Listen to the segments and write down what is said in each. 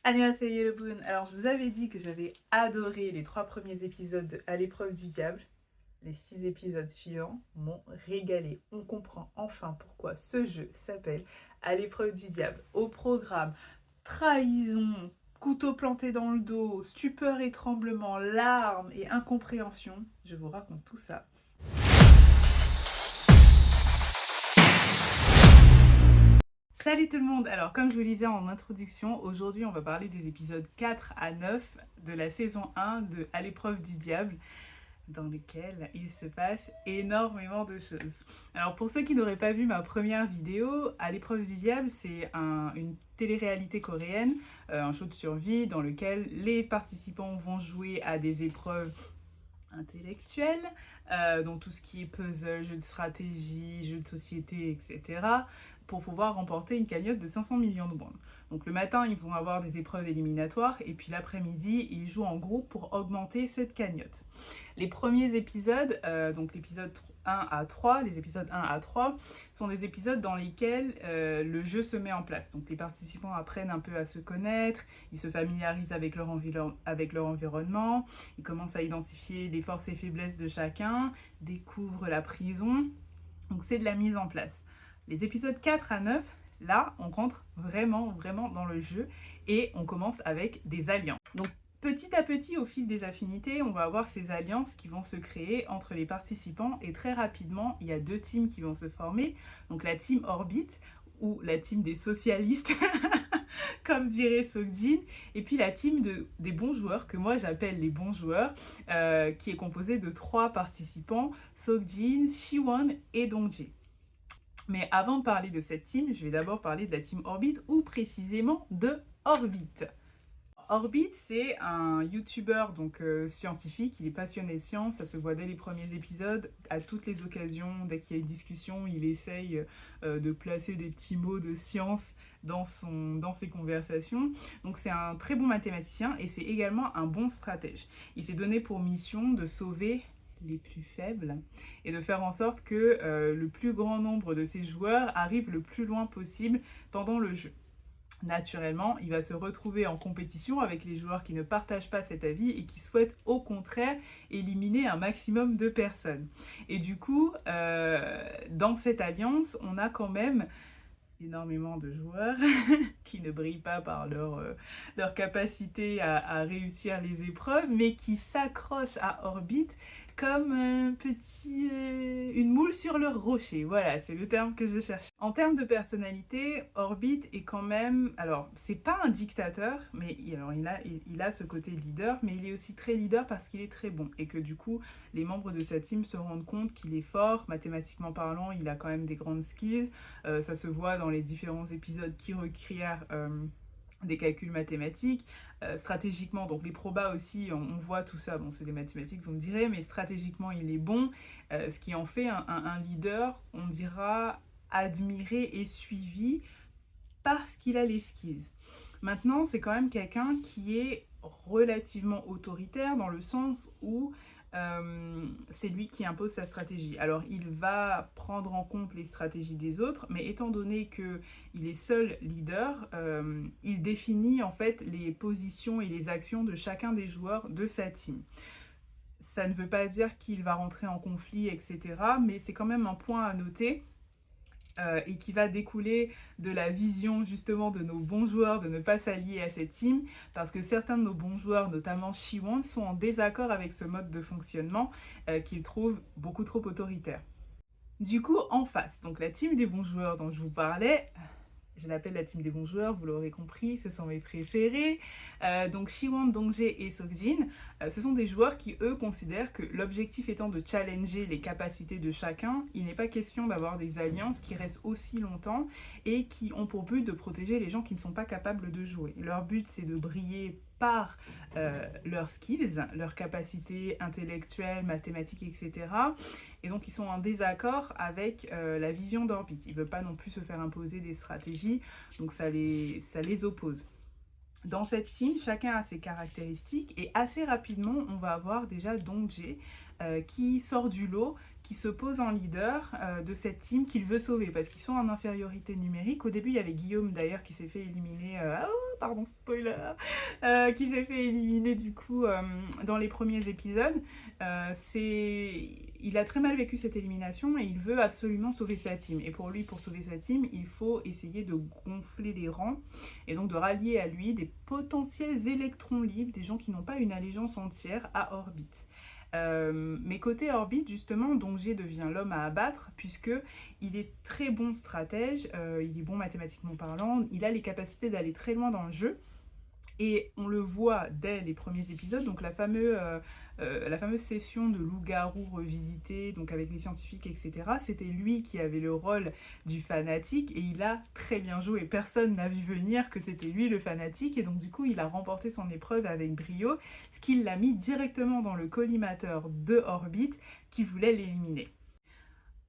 Annyeonghaseyo le Boon. Alors, je vous avais dit que j'avais adoré les 3 premiers épisodes de À l'épreuve du diable. Les 6 épisodes suivants m'ont régalé. On comprend enfin pourquoi ce jeu s'appelle À l'épreuve du diable. Au programme, trahison, couteau planté dans le dos, stupeur et tremblement, larmes et incompréhension. Je vous raconte tout ça. Salut tout le monde. Alors comme je vous le disais en introduction, aujourd'hui on va parler des épisodes 4 à 9 de la saison 1 de À l'épreuve du diable, dans lequel il se passe énormément de choses. Alors pour ceux qui n'auraient pas vu ma première vidéo, À l'épreuve du diable, c'est une télé-réalité coréenne, un show de survie dans lequel les participants vont jouer à des épreuves intellectuelles, donc tout ce qui est puzzle, jeux de stratégie, jeux de société, etc., pour pouvoir remporter une cagnotte de 500 millions de won. Donc le matin, ils vont avoir des épreuves éliminatoires et puis l'après-midi, ils jouent en groupe pour augmenter cette cagnotte. Les premiers épisodes, donc l'épisode 1 à 3, les épisodes 1 à 3, sont des épisodes dans lesquels le jeu se met en place. Donc les participants apprennent un peu à se connaître, ils se familiarisent avec leur environnement, ils commencent à identifier les forces et faiblesses de chacun, découvrent la prison. Donc c'est de la mise en place. Les épisodes 4 à 9, là, on rentre vraiment dans le jeu et on commence avec des alliances. Donc petit à petit, au fil des affinités, on va avoir ces alliances qui vont se créer entre les participants et très rapidement, il y a 2 teams qui vont se former. Donc la team Orbit ou la team des socialistes, comme dirait Seokjin, et puis la team des bons joueurs, que moi j'appelle les bons joueurs, qui est composée de 3 participants, Seokjin, Siwon et Dongjae. Mais avant de parler de cette team, je vais d'abord parler de la team Orbit, ou précisément de Orbit. Orbit, c'est un YouTuber donc scientifique, il est passionné de science, ça se voit dès les premiers épisodes, à toutes les occasions, dès qu'il y a une discussion, il essaye de placer des petits mots de science dans ses conversations. Donc c'est un très bon mathématicien et c'est également un bon stratège. Il s'est donné pour mission de sauver les plus faibles et de faire en sorte que le plus grand nombre de ses joueurs arrive le plus loin possible pendant le jeu. Naturellement, il va se retrouver en compétition avec les joueurs qui ne partagent pas cet avis et qui souhaitent au contraire éliminer un maximum de personnes. Et du coup, dans cette alliance, on a quand même énormément de joueurs qui ne brillent pas par leur capacité à réussir les épreuves, mais qui s'accrochent à Orbit comme une moule sur leur rocher. Voilà, c'est le terme que je cherche. En termes de personnalité, Orbit est quand même... Alors, c'est pas un dictateur, mais il a ce côté leader, mais il est aussi très leader parce qu'il est très bon. Et que du coup, les membres de sa team se rendent compte qu'il est fort, mathématiquement parlant, il a quand même des grandes skills. Ça se voit dans les différents épisodes qui requièrent des calculs mathématiques, stratégiquement, donc les probas aussi, on voit tout ça, bon c'est des mathématiques vous me direz, mais stratégiquement il est bon, ce qui en fait un leader, on dira, admiré et suivi parce qu'il a les skills. Maintenant, c'est quand même quelqu'un qui est relativement autoritaire dans le sens où c'est lui qui impose sa stratégie. Alors, il va prendre en compte les stratégies des autres, mais étant donné qu'il est seul leader, il définit en fait les positions et les actions de chacun des joueurs de sa team. Ça ne veut pas dire qu'il va rentrer en conflit, etc., mais c'est quand même un point à noter. Et qui va découler de la vision justement de nos bons joueurs de ne pas s'allier à cette team, parce que certains de nos bons joueurs, notamment Siwon, sont en désaccord avec ce mode de fonctionnement qu'ils trouvent beaucoup trop autoritaire. Du coup, en face, donc la team des bons joueurs dont je vous parlais, je l'appelle la team des bons joueurs, vous l'aurez compris, ce sont mes préférés. Donc Siwon, Dongjae et Seokjin, ce sont des joueurs qui, eux, considèrent que l'objectif étant de challenger les capacités de chacun, il n'est pas question d'avoir des alliances qui restent aussi longtemps et qui ont pour but de protéger les gens qui ne sont pas capables de jouer. Leur but, c'est de briller par leurs skills, leurs capacités intellectuelles, mathématiques, etc. Et donc ils sont en désaccord avec la vision d'Orbit. Ils ne veulent pas non plus se faire imposer des stratégies, donc ça les oppose. Dans cette team, chacun a ses caractéristiques et assez rapidement, on va avoir déjà Dongjae qui sort du lot, qui se pose en leader de cette team qu'il veut sauver parce qu'ils sont en infériorité numérique. Au début, il y avait Guillaume d'ailleurs qui s'est fait éliminer, pardon, spoiler, qui s'est fait éliminer du coup dans les premiers épisodes. Il a très mal vécu cette élimination et il veut absolument sauver sa team. Et pour lui, pour sauver sa team, il faut essayer de gonfler les rangs et donc de rallier à lui des potentiels électrons libres, des gens qui n'ont pas une allégeance entière à Orbit. Mais côté Orbit, justement, Dongjae devient l'homme à abattre puisque il est très bon stratège, il est bon mathématiquement parlant, il a les capacités d'aller très loin dans le jeu. Et on le voit dès les premiers épisodes, donc la fameuse session de loup-garou revisité, donc avec les scientifiques, etc. C'était lui qui avait le rôle du fanatique et il a très bien joué. Personne n'a vu venir que c'était lui le fanatique et donc du coup il a remporté son épreuve avec brio, ce qui l'a mis directement dans le collimateur de Orbit qui voulait l'éliminer.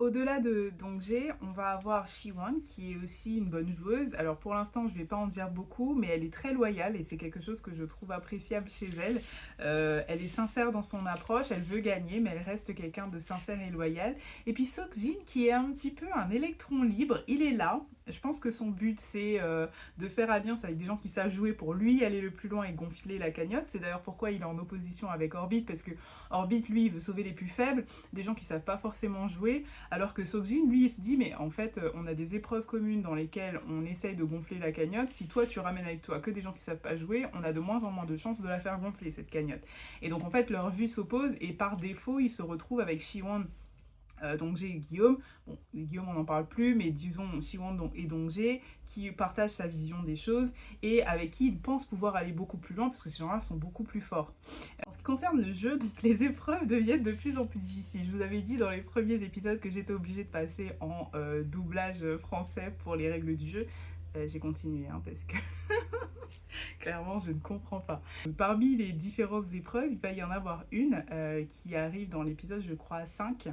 Au-delà de Dongjae, on va avoir Siwon qui est aussi une bonne joueuse. Alors pour l'instant, je ne vais pas en dire beaucoup, mais elle est très loyale et c'est quelque chose que je trouve appréciable chez elle. Elle est sincère dans son approche, elle veut gagner, mais elle reste quelqu'un de sincère et loyal. Et puis Seokjin qui est un petit peu un électron libre, il est là. Je pense que son but c'est de faire alliance avec des gens qui savent jouer pour lui aller le plus loin et gonfler la cagnotte. C'est d'ailleurs pourquoi il est en opposition avec Orbit, parce que Orbit lui il veut sauver les plus faibles, des gens qui savent pas forcément jouer. Alors que Seokjin, lui, il se dit, mais en fait, on a des épreuves communes dans lesquelles on essaye de gonfler la cagnotte. Si toi, tu ramènes avec toi que des gens qui savent pas jouer, on a de moins en moins de chances de la faire gonfler, cette cagnotte. Et donc, en fait, leurs vues s'opposent et par défaut, ils se retrouvent avec Siwon, Dongjae et Guillaume. Bon, Guillaume on n'en parle plus, mais disons Siwon et Dongjae qui partagent sa vision des choses et avec qui il pense pouvoir aller beaucoup plus loin parce que ces gens-là sont beaucoup plus forts. En ce qui concerne le jeu, donc, les épreuves deviennent de plus en plus difficiles. Je vous avais dit dans les premiers épisodes que j'étais obligée de passer en doublage français pour les règles du jeu. J'ai continué parce que clairement je ne comprends pas. Parmi les différentes épreuves, il va y en avoir une qui arrive dans l'épisode je crois 5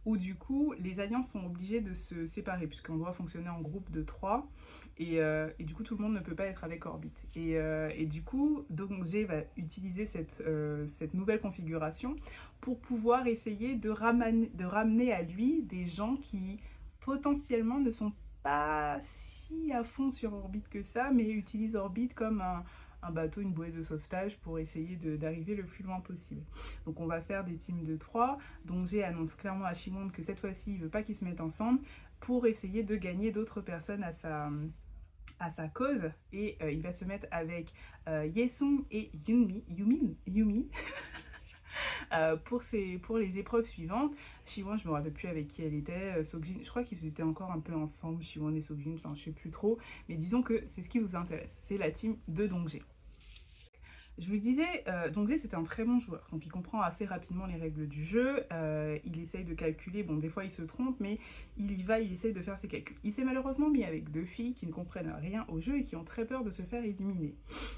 où du coup les alliances sont obligées de se séparer puisqu'on doit fonctionner en groupe de 3 et du coup tout le monde ne peut pas être avec Orbit. Et du coup Dongjae va utiliser cette nouvelle configuration pour pouvoir essayer de ramener à lui des gens qui potentiellement ne sont pas si à fond sur Orbit que ça, mais utilisent Orbit comme un bateau, une bouée de sauvetage pour essayer d'arriver le plus loin possible. Donc on va faire des teams de 3. Dongjae annonce clairement à Siwon que cette fois-ci il ne veut pas qu'ils se mettent ensemble pour essayer de gagner d'autres personnes à sa cause et il va se mettre avec Yesung et Yumi pour les épreuves suivantes. Siwon, je me rappelle plus avec qui elle était. Seokjin, je crois qu'ils étaient encore un peu ensemble, Siwon et Seokjin, enfin je sais plus trop. Mais disons que c'est ce qui vous intéresse, c'est la team de Dongjae. Je vous disais, Dongjae c'est un très bon joueur, donc il comprend assez rapidement les règles du jeu, il essaye de calculer, bon des fois il se trompe, mais il y va, il essaye de faire ses calculs. Il s'est malheureusement mis avec 2 filles qui ne comprennent rien au jeu et qui ont très peur de se faire éliminer.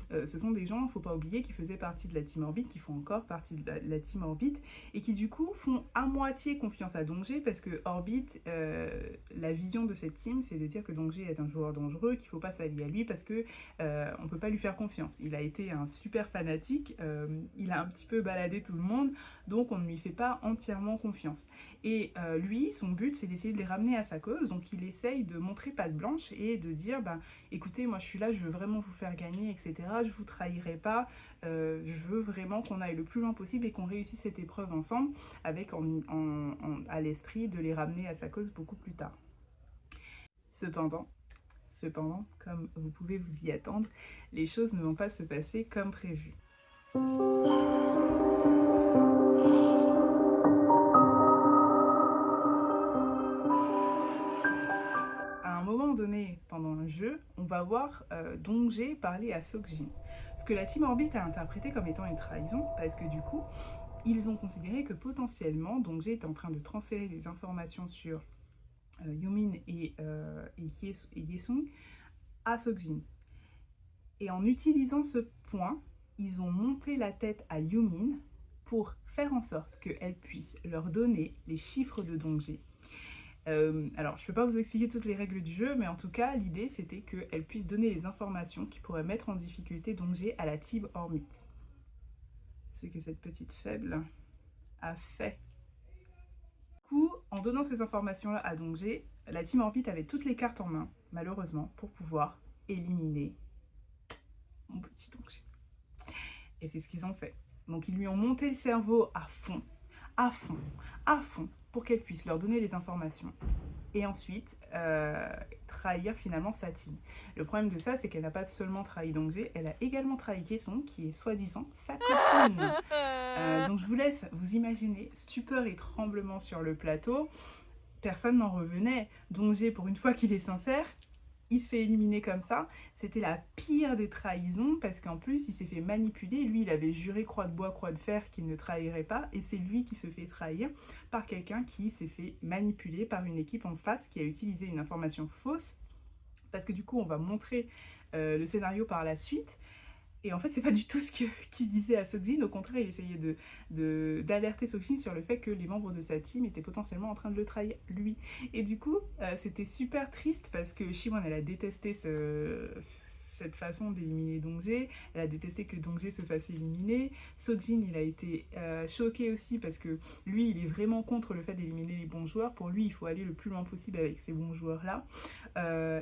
Ce sont des gens, il ne faut pas oublier, qui faisaient partie de la Team Orbit, qui font encore partie de la Team Orbit, et qui du coup font à moitié confiance à Dongjae, parce que Orbit, la vision de cette team, c'est de dire que Dongjae est un joueur dangereux, qu'il ne faut pas s'allier à lui, parce que on ne peut pas lui faire confiance. Il a été un super fanatique, il a un petit peu baladé tout le monde, donc on ne lui fait pas entièrement confiance. Et lui, son but, c'est d'essayer de les ramener à sa cause, donc il essaye de montrer patte blanche et de dire, écoutez, moi je suis là, je veux vraiment vous faire gagner, etc. Je vous trahirai pas, je veux vraiment qu'on aille le plus loin possible et qu'on réussisse cette épreuve ensemble, avec à l'esprit de les ramener à sa cause beaucoup plus tard. Cependant, comme vous pouvez vous y attendre, les choses ne vont pas se passer comme prévu. À un moment donné, pendant le jeu, on va voir Dongjae parler à Seokjin. Ce que la Team Orbit a interprété comme étant une trahison, parce que du coup, ils ont considéré que potentiellement, Dongjae était en train de transférer des informations sur Yumin et Yesung à Seokjin. Et en utilisant ce point, ils ont monté la tête à Yumin pour faire en sorte qu'elle puisse leur donner les chiffres de Dongjae. Alors, je ne peux pas vous expliquer toutes les règles du jeu, mais en tout cas, l'idée c'était qu'elle puisse donner les informations qui pourraient mettre en difficulté Dongé à la team Orbit. Ce que cette petite faible a fait. Du coup, en donnant ces informations-là à Dongé, la team Orbit avait toutes les cartes en main, malheureusement, pour pouvoir éliminer mon petit Dongé. Et c'est ce qu'ils ont fait. Donc ils lui ont monté le cerveau à fond, à fond, à fond, pour qu'elle puisse leur donner les informations. Et ensuite, trahir finalement sa team. Le problème de ça, c'est qu'elle n'a pas seulement trahi Dongé, elle a également trahi Kaesong, qui est soi-disant sa copine. Donc je vous laisse vous imaginer stupeur et tremblement sur le plateau. Personne n'en revenait. Dongé, pour une fois qu'il est sincère, il se fait éliminer comme ça. C'était la pire des trahisons parce qu'en plus il s'est fait manipuler. Lui, il avait juré croix de bois, croix de fer qu'il ne trahirait pas, et c'est lui qui se fait trahir par quelqu'un qui s'est fait manipuler par une équipe en face qui a utilisé une information fausse, parce que du coup on va montrer le scénario par la suite. Et en fait, c'est pas du tout ce qu'il disait à Seokjin. Au contraire, il essayait d'alerter Seokjin sur le fait que les membres de sa team étaient potentiellement en train de le trahir, lui. Et du coup, c'était super triste parce que Siwon, elle a détesté cette façon d'éliminer Dongé. Elle a détesté que Dongé se fasse éliminer. Seokjin, il a été choqué aussi parce que lui, il est vraiment contre le fait d'éliminer les bons joueurs. Pour lui, il faut aller le plus loin possible avec ces bons joueurs-là.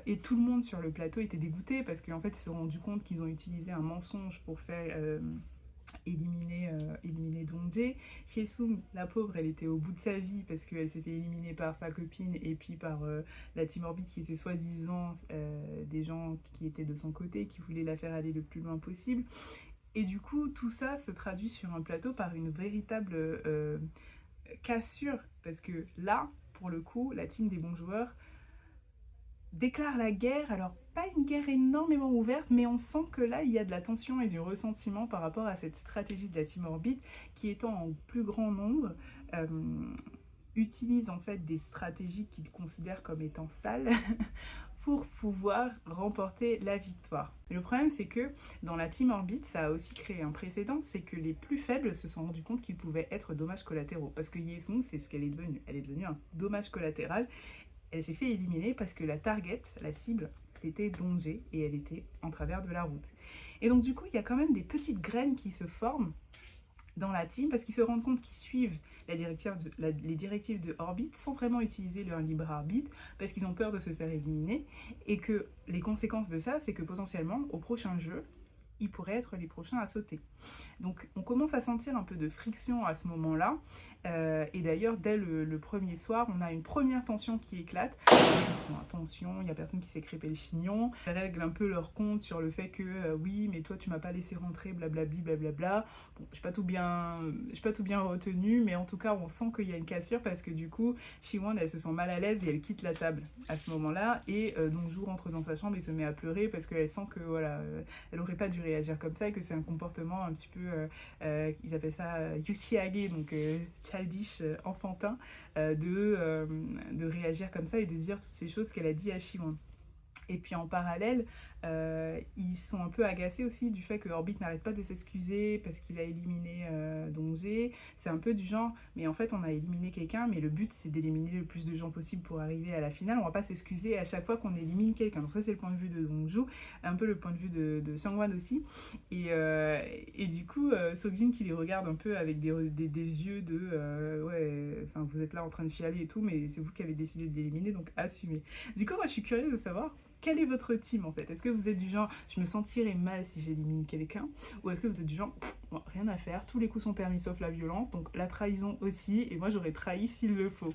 Et tout le monde sur le plateau était dégoûté parce qu'en fait, ils se sont rendus compte qu'ils ont utilisé un mensonge pour faire éliminer Dongé. Hyesung, la pauvre, elle était au bout de sa vie parce qu'elle s'est fait éliminer par sa copine et puis par la team Orbit qui était soi-disant des gens qui étaient de son côté, qui voulaient la faire aller le plus loin possible. Et du coup, tout ça se traduit sur un plateau par une véritable cassure, parce que là, pour le coup, la team des bons joueurs déclare la guerre. Alors pas une guerre énormément ouverte, mais on sent que là il y a de la tension et du ressentiment par rapport à cette stratégie de la team Orbit qui, étant en plus grand nombre, utilise en fait des stratégies qu'ils considèrent comme étant sales pour pouvoir remporter la victoire. Le problème, c'est que dans la team Orbit, ça a aussi créé un précédent, c'est que les plus faibles se sont rendus compte qu'ils pouvaient être dommages collatéraux, parce que Hyesung, c'est ce qu'elle est devenue. Elle est devenue un dommage collatéral. Elle s'est fait éliminer parce que la target, la cible, c'était Dongé et elle était en travers de la route. Et donc du coup, il y a quand même des petites graines qui se forment dans la team parce qu'ils se rendent compte qu'ils suivent les directives de Orbit sans vraiment utiliser leur libre arbitre parce qu'ils ont peur de se faire éliminer, et que les conséquences de ça, c'est que potentiellement, au prochain jeu, ils pourraient être les prochains à sauter. Donc on commence à sentir un peu de friction à ce moment-là. Et d'ailleurs, dès le premier soir, on a une première tension qui éclate. Attention, il n'y a personne qui s'est crêpé le chignon. Ils règlent un peu leur compte sur le fait que oui, mais toi tu m'as pas laissé rentrer, blablabli, blablabla. Bon, je n'ai pas tout bien retenu, mais en tout cas, on sent qu'il y a une cassure parce que du coup, Siwon, elle se sent mal à l'aise et elle quitte la table à ce moment-là. Et Dongju rentre dans sa chambre et se met à pleurer parce qu'elle sent que voilà, elle n'aurait pas dû réagir comme ça et que c'est un comportement un petit peu, ils appellent ça yusiage, donc childish, enfantin, de réagir comme ça et de dire toutes ces choses qu'elle a dit à Siwon. Et puis en parallèle, ils sont un peu agacés aussi du fait que Orbit n'arrête pas de s'excuser parce qu'il a éliminé Dongé. C'est un peu du genre, mais en fait on a éliminé quelqu'un, mais le but c'est d'éliminer le plus de gens possible pour arriver à la finale. On va pas s'excuser à chaque fois qu'on élimine quelqu'un. Donc ça c'est le point de vue de Dongju, un peu le point de vue de Seungwan aussi. Et du coup, Seokjin qui les regarde un peu avec des yeux de ouais, enfin vous êtes là en train de chialer et tout, mais c'est vous qui avez décidé de l'éliminer, donc assumez. Du coup, moi je suis curieuse de savoir quelle est votre team en fait. Est-ce que vous êtes du genre je me sentirais mal si j'élimine quelqu'un, ou est-ce que vous êtes du genre bon, rien à faire, tous les coups sont permis sauf la violence, donc la trahison aussi, et moi j'aurais trahi s'il le faut.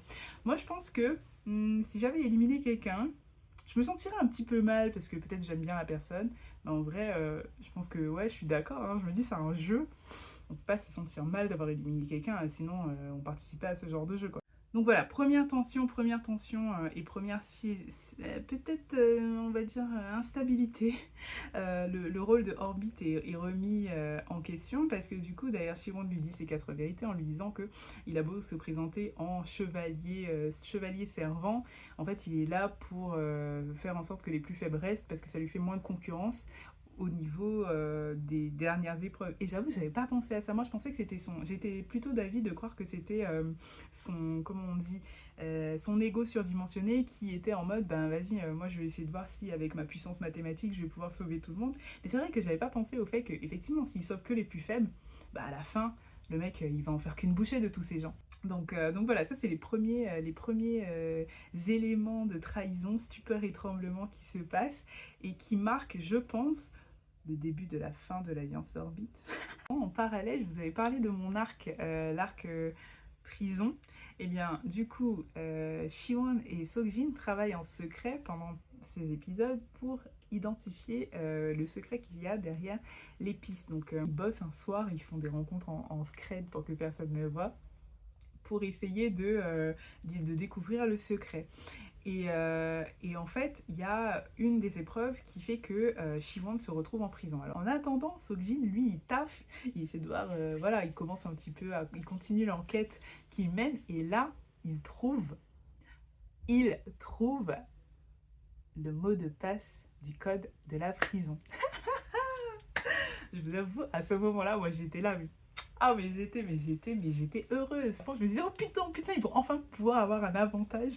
Moi je pense que si j'avais éliminé quelqu'un, je me sentirais un petit peu mal parce que peut-être j'aime bien la personne, mais en vrai je pense que ouais, je suis d'accord, hein, je me dis c'est un jeu, on peut pas se sentir mal d'avoir éliminé quelqu'un, sinon on participe pas à ce genre de jeu quoi. Donc voilà, première tension et première, peut-être, on va dire, instabilité. Le rôle de Orbit est remis en question parce que du coup, d'ailleurs, Siwon lui dit ses 4 vérités en lui disant qu'il a beau se présenter en chevalier servant, en fait, il est là pour faire en sorte que les plus faibles restent parce que ça lui fait moins de concurrence au niveau des dernières épreuves. Et j'avoue, j'avais pas pensé à ça. Moi, je pensais que c'était son... J'étais plutôt d'avis de croire que c'était son... Comment on dit son ego surdimensionné qui était en mode, ben vas-y, moi je vais essayer de voir si avec ma puissance mathématique, je vais pouvoir sauver tout le monde. Mais c'est vrai que j'avais pas pensé au fait que, effectivement, s'il sauve que les plus faibles, bah à la fin, le mec, il va en faire qu'une bouchée de tous ces gens. Donc voilà, ça c'est les premiers éléments de trahison, stupeur et tremblement qui se passent et qui marquent, je pense, le début de la fin de l'Alliance Orbite. En parallèle, je vous avais parlé de mon arc, l'arc prison. Et bien, du coup, Siwon et Seokjin travaillent en secret pendant ces épisodes pour identifier le secret qu'il y a derrière les pistes. Donc, ils bossent un soir, ils font des rencontres en scred pour que personne ne voit, pour essayer de découvrir le secret. Et en fait, il y a une des épreuves qui fait que Siwon se retrouve en prison. Alors en attendant, Seokjin, lui, il taffe, il essaie de voir, voilà, il commence un petit peu, il continue l'enquête qu'il mène, et là, il trouve le mot de passe du code de la prison. Je vous avoue, à ce moment-là, moi j'étais là, mais j'étais heureuse. Franchement, je me disais, oh putain, ils vont enfin pouvoir avoir un avantage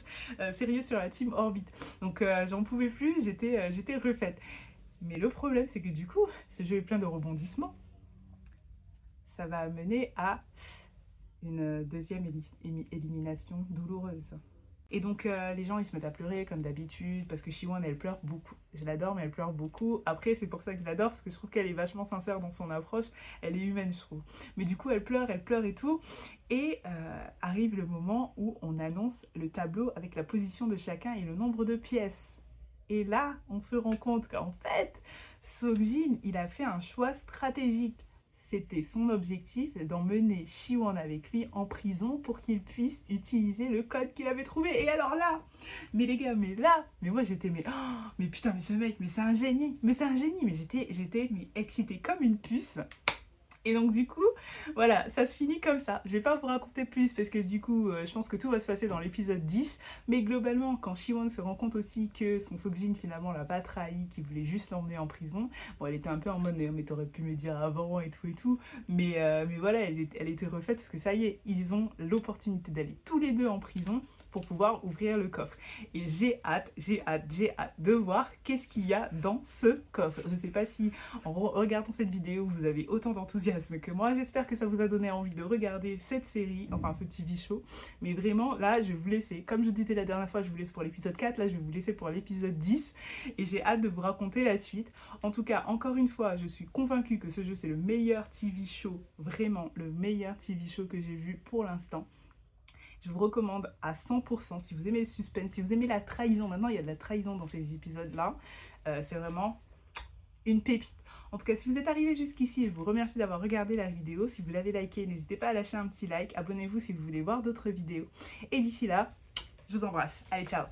sérieux sur la team Orbit. Donc j'en pouvais plus, j'étais refaite. Mais le problème, c'est que du coup, ce jeu est plein de rebondissements. Ça va amener à une deuxième élimination douloureuse. Et donc les gens ils se mettent à pleurer comme d'habitude parce que Siwon elle pleure beaucoup. Je l'adore mais elle pleure beaucoup. Après c'est pour ça que je l'adore parce que je trouve qu'elle est vachement sincère dans son approche. Elle est humaine je trouve. Mais du coup elle pleure et tout. Et arrive le moment où on annonce le tableau avec la position de chacun et le nombre de pièces. Et là on se rend compte qu'en fait Seokjin il a fait un choix stratégique. C'était son objectif d'emmener Siwon avec lui en prison pour qu'il puisse utiliser le code qu'il avait trouvé. Et alors là, mais les gars, mais moi j'étais, mais putain, mais ce mec, mais c'est un génie, mais j'étais excitée comme une puce. Et donc du coup, voilà, ça se finit comme ça. Je vais pas vous raconter plus parce que du coup, je pense que tout va se passer dans l'épisode 10. Mais globalement, quand Siwon se rend compte aussi que son Seokjin finalement l'a pas trahi, qu'il voulait juste l'emmener en prison, bon, elle était un peu en mode mais t'aurais pu me dire avant et tout. Mais voilà, elle était refaite parce que ça y est, ils ont l'opportunité d'aller tous les deux en prison pour pouvoir ouvrir le coffre. Et j'ai hâte de voir qu'est-ce qu'il y a dans ce coffre. Je sais pas si en regardant cette vidéo vous avez autant d'enthousiasme que moi. J'espère que ça vous a donné envie de regarder cette série, enfin ce TV show. Mais vraiment là je vais vous laisser, comme je vous disais la dernière fois, je vous laisse pour l'épisode 4, là je vais vous laisser pour l'épisode 10 et j'ai hâte de vous raconter la suite. En tout cas, encore une fois, je suis convaincue que ce jeu c'est le meilleur TV show, vraiment le meilleur TV show que j'ai vu pour l'instant. Je vous recommande à 100%, si vous aimez le suspense, si vous aimez la trahison, maintenant il y a de la trahison dans ces épisodes-là, c'est vraiment une pépite. En tout cas, si vous êtes arrivé jusqu'ici, je vous remercie d'avoir regardé la vidéo. Si vous l'avez liké, n'hésitez pas à lâcher un petit like. Abonnez-vous si vous voulez voir d'autres vidéos. Et d'ici là, je vous embrasse. Allez, ciao!